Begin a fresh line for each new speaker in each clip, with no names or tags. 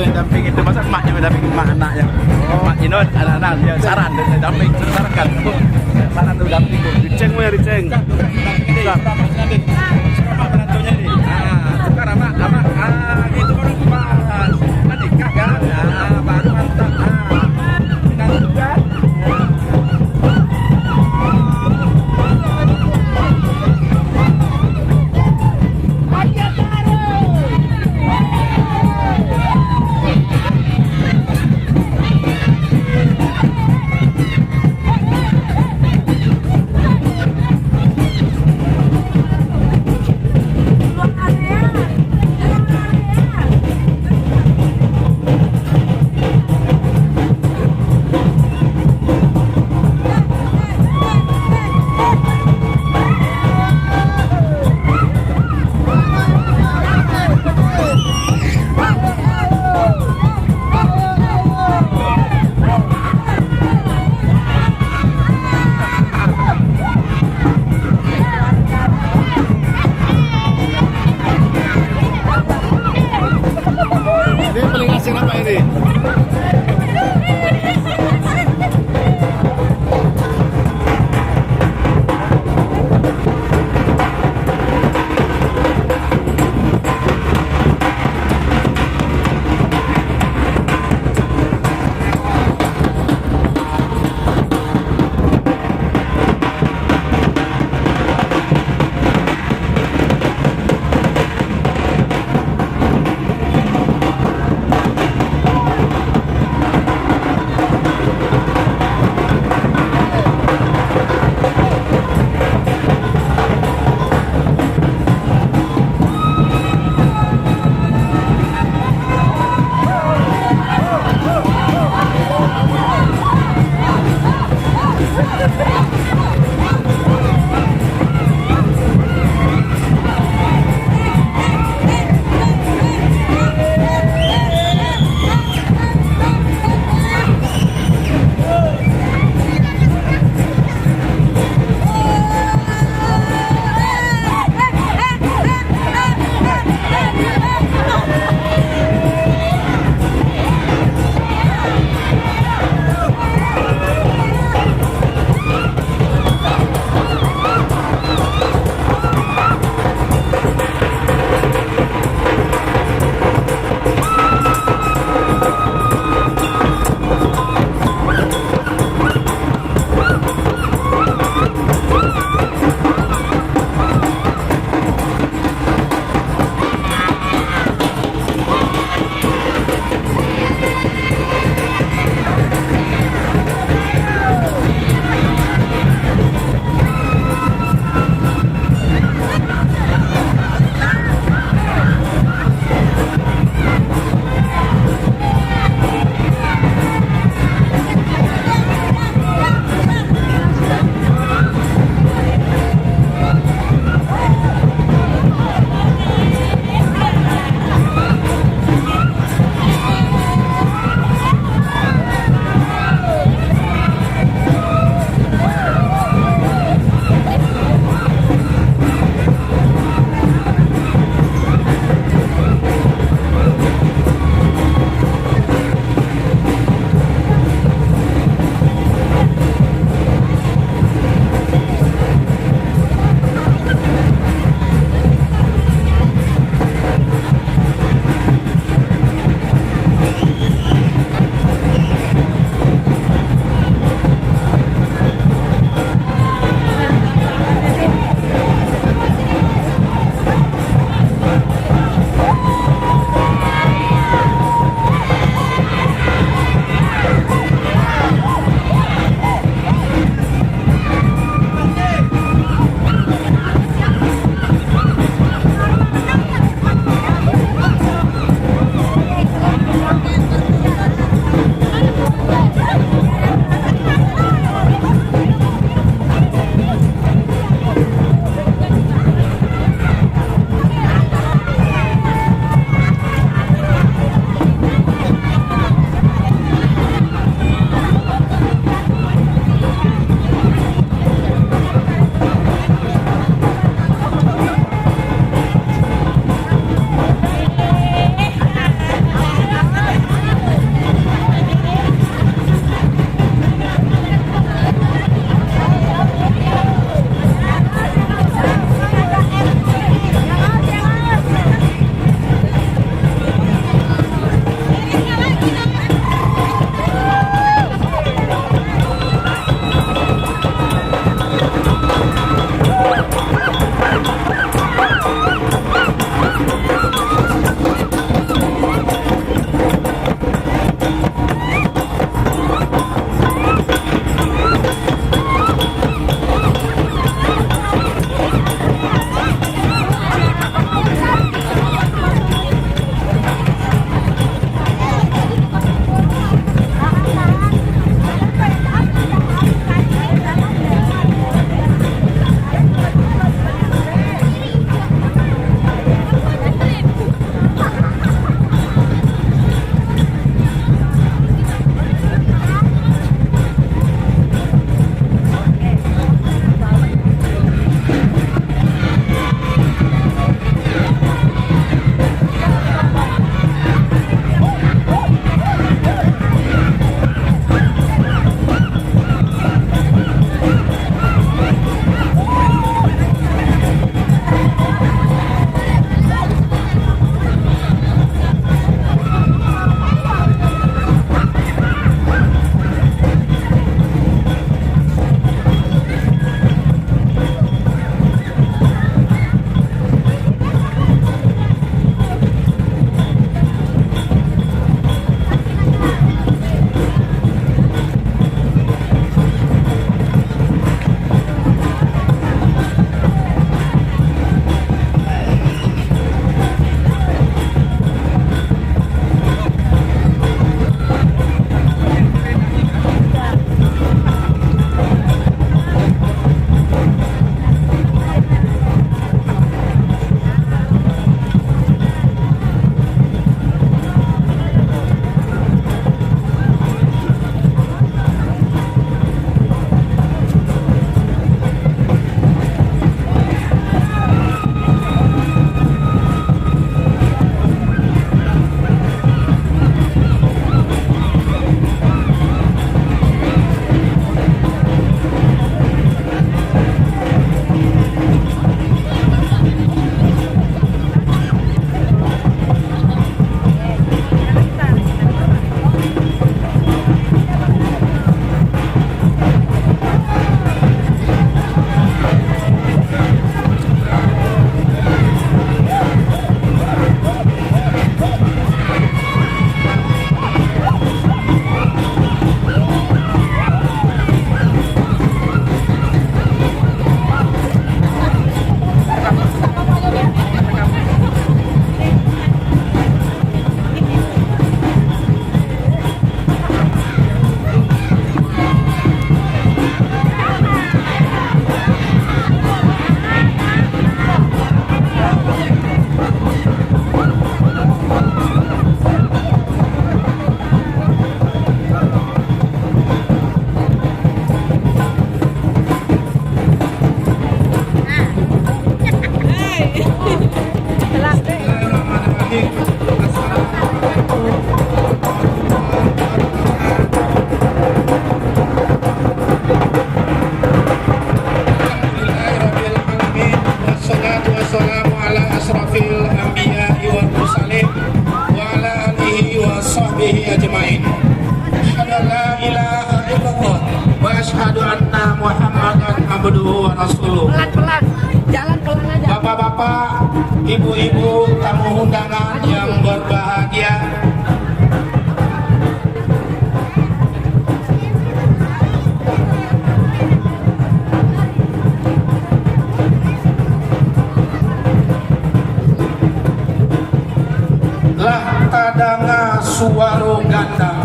yang damping itu masa emaknya yang damping emak anaknya. Emak ini anak-anak dia saran dan damping sarankan. Saran tuh damping tuh. Diceng mau ya diceng. Sama penantunya ini. Sekarang mak gitu baru pas. Nanti kagak baru mantap. Penantu kan.
wassalamu ala asrafil anbiya'i wal mursalin wa ala alihi wa sahbihi ajma'in. Asyhadu an la ilaha illallah wa asyhadu anna Muhammadan abduhu wa rasuluh.
Pelan-pelan, jalan pelan aja.
Bapak-bapak, ibu-ibu, tamu undangan yang berbahagia, lah tadanga suwaro ganda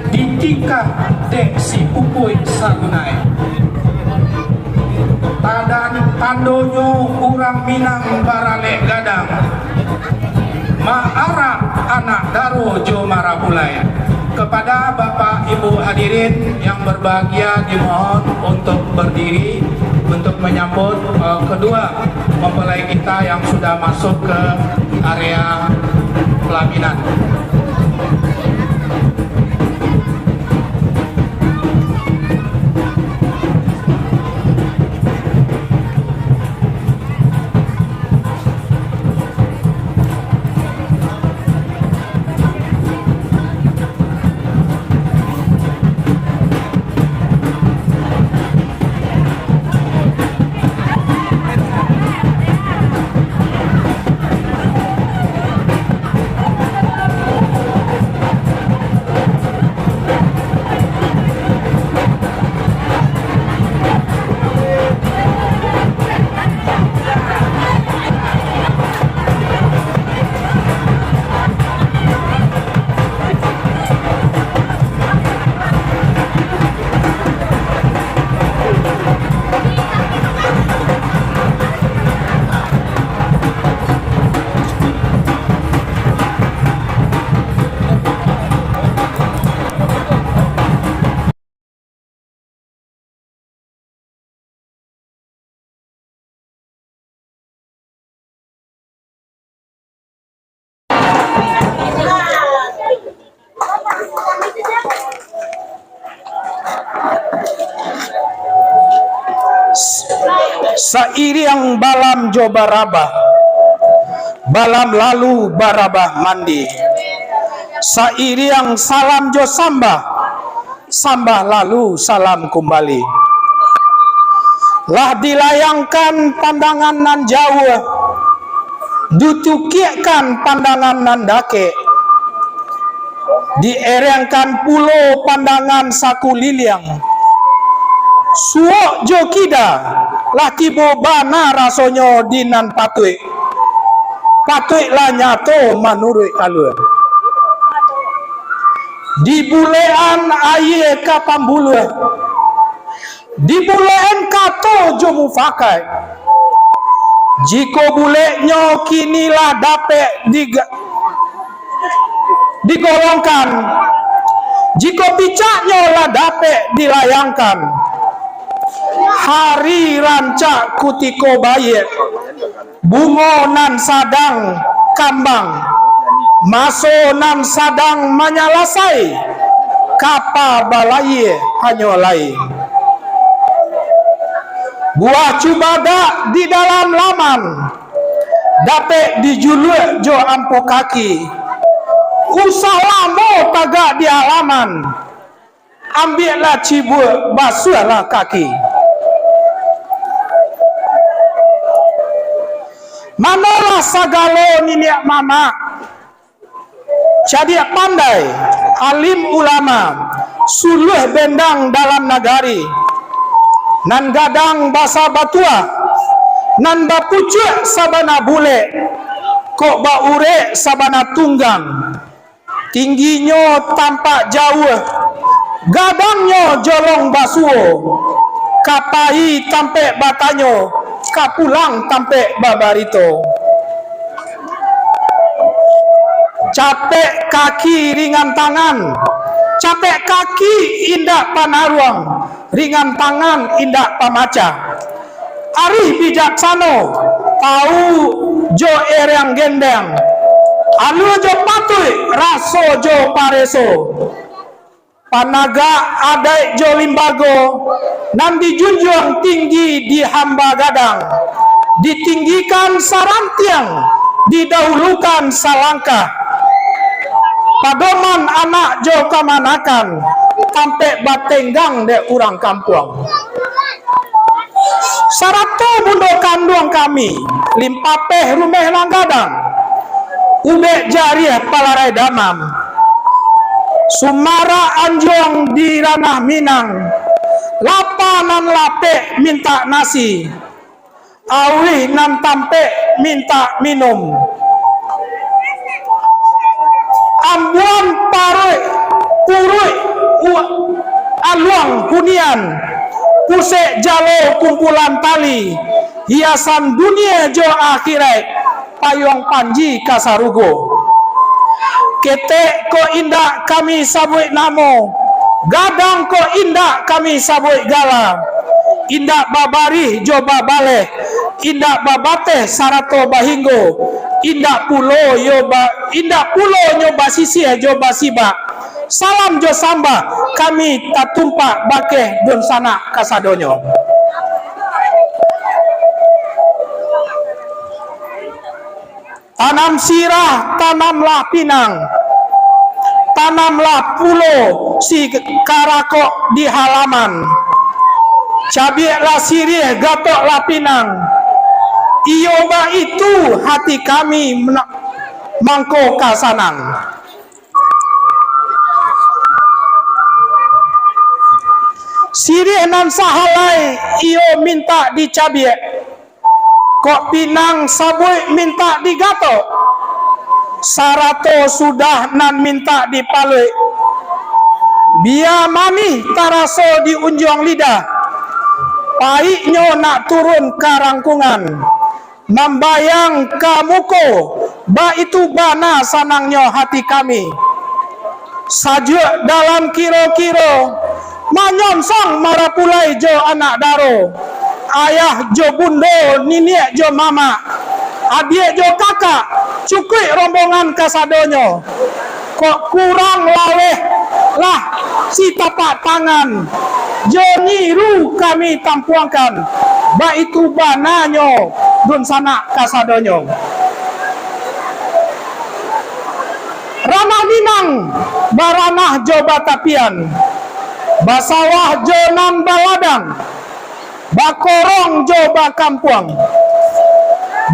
ditingkah dek si upuy sarunai tadan tandonyo urang Minang barale gadang ma'arap anak daro jo marapulai. Kepada Bapak Ibu hadirin yang berbahagia dimohon untuk berdiri untuk menyambut kedua mempelai kita yang sudah masuk ke area pelaminan. Sairiang balam jo barabah, balam lalu barabah mandi. Sairiang salam jo sambah, sambah lalu salam kembali. Lah dilayangkan pandangan nan jauh, dutukiakan pandangan nan dake. Dierengkan pulau pandangan saku liliang. Suok jo kida laki bobana rasonyo dinan patui lah nyato manurut kalur dibulean aye kapambulu dibulean kato jo mufakai jiko bulenyo kinilah dape digolongkan jiko picaknyo lah dape dilayangkan. Hari rancak kutiko bayek bungo nan sadang kambang maso nan sadang manyalasai kapa balaye hanyolai buah cubada di dalam laman dape dijuluk jo ampo kaki usah lamo tagak di halaman ambillah cibuk basuhlah kaki. Manalah sagalo niniak mama Cadiak pandai alim ulama suluh bendang dalam nagari nan gadang basa batua nan bapucuk sabana bule kok baure sabana tunggang tingginyo tampak jauh gadangnya jolong basuo kapai tampe batanyo kapulang tampe babarito capek kaki ringan tangan capek kaki indak panaruang ringan tangan indak pamaca ari bijaksano tahu jo erang gendeng anu jo patui raso jo pareso panaga adai jo limbago nan dijunjung tinggi di hamba gadang
ditinggikan sarantiang, didahulukan salangkah. Padoman anak jo kamanakan, tampe batenggang de urang kampung. Sarato bundo kandung kami, limpapeh rumeh langgadang, ube jariah palarai damam. Sumara anjong di ranah Minang, lapanan lape minta nasi, awi nan tampe minta minum. Ambuan paroi purui aluang hunian, pusek jalo kumpulan tali, hiasan dunia jo akhirat, payung panji kasarugo. Ketek ko indah kami sabui namo, gadang ko indah kami sabui gala, indah babari jo babale, indah babate sarato bahinggo, indah pulo nyoba sisi jo basiba. Salam jo samba kami tatumpa bakeh don sana kasadonyo. Tanam sirah, tanamlah pinang, tanamlah pulo si karakok di halaman, cabiaklah sirih, gatoklah pinang. Iyoba itu hati kami mangko kasanang. Sirih nan sahalai iyo minta dicabiak, kok pinang sabui minta digato, sarato sudah nan minta dipalui. Bia mani taraso di unjung lidah, pahitnyo nak turun karangkungan, membayang kamuko, ba itu bana sanangnya hati kami. Sajuk dalam kiro-kiro, manyonsong marapulai jo anak daro, ayah jo bundo, niniak jo mama, adik jo kakak, cukui rombongan kasadonyo. Kok kurang laweh lah si tapak tangan, jo niru kami tampuangkan, ba itu bananyo dun sana kasadonyo. Ranah Minang, baranah jo batapian, basawah jo nan baladang, bakorong jo bakampuang,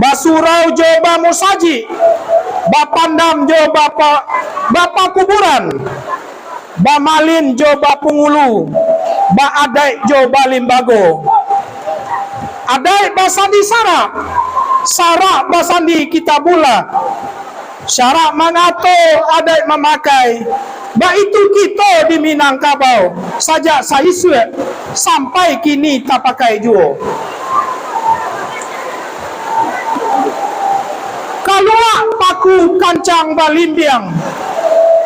basurau jo bamusaji, bapandam jo bapa kuburan, bamalin jo bapungulu, baadai jo balimbago, adai basandi sara, sara basandi kitabula, syarak mangato adai memakai, ba itu kita di Minangkabau sajak saisu sampai kini tak pakai juo. Kaluak paku kancang balimbiang,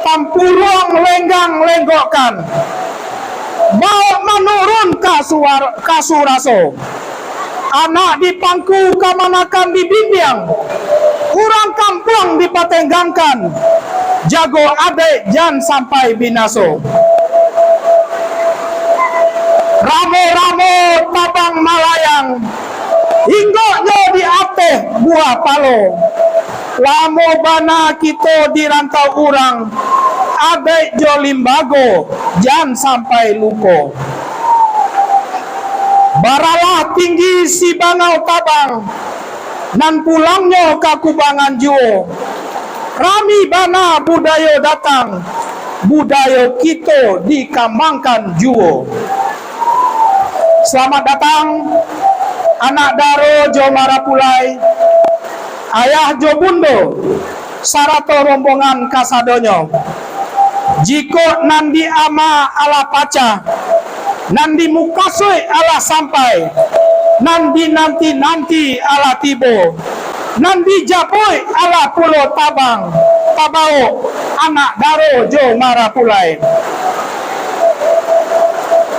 tampuruang lenggang lenggokkan, bawa menurun kasuraso, anak di pangku kamanakan di bimbiang, urang kampung dipatenggangkan, jago adek jan sampai binaso. Ramo-ramo tabang malayang, hinggoknya di ateh buah palo. Lamo bana kita di rantau urang, adek jo limbago, jan sampai luko. Baralah tinggi si bangau tabang, nan pulangnya kakubangan juo. Rami bana budaya datang, budaya kita dikembangkan juo. Selamat datang anak daro jo marapulai, ayah jo bundo, sarato rombongan kasadonyo. Jiko nandi ama ala paca, nandi mukasui ala sampai, nandi nanti ala tibo, nandi japoi ala pulau tabang, tabao anak daro jo marapulai.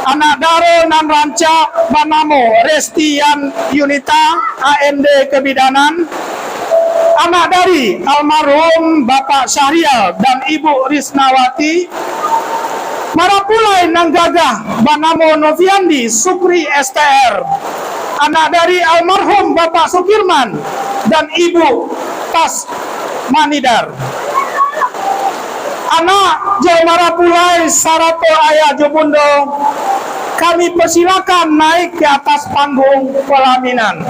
Anak daro nan ranca banamo Restian Yunita AMD Kebidanan, anak dari almarhum Bapak Syahrial dan Ibu Risnawati, marapulai nang gagah banamo Noviandi Sukri STR, anak dari almarhum Bapak Sukirman dan Ibu Tas Manidar. Anak Jawa Marapulai Sarato Ayah Jobundo, kami persilakan naik ke atas panggung pelaminan.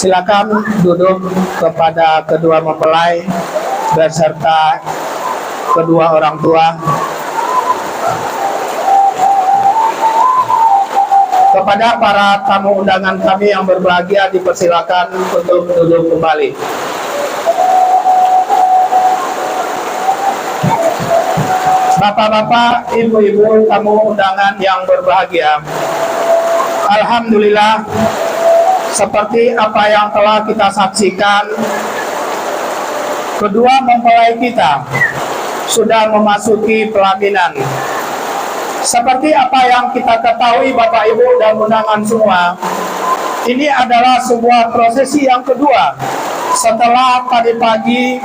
Silakan duduk kepada kedua mempelai beserta kedua orang tua. Kepada para tamu undangan kami yang berbahagia dipersilakan untuk duduk kembali. Bapak-bapak, ibu-ibu, tamu undangan yang berbahagia, alhamdulillah, seperti apa yang telah kita saksikan, kedua mempelai kita sudah memasuki pelaminan. Seperti apa yang kita ketahui Bapak Ibu dan undangan semua, ini adalah sebuah prosesi yang kedua setelah tadi pagi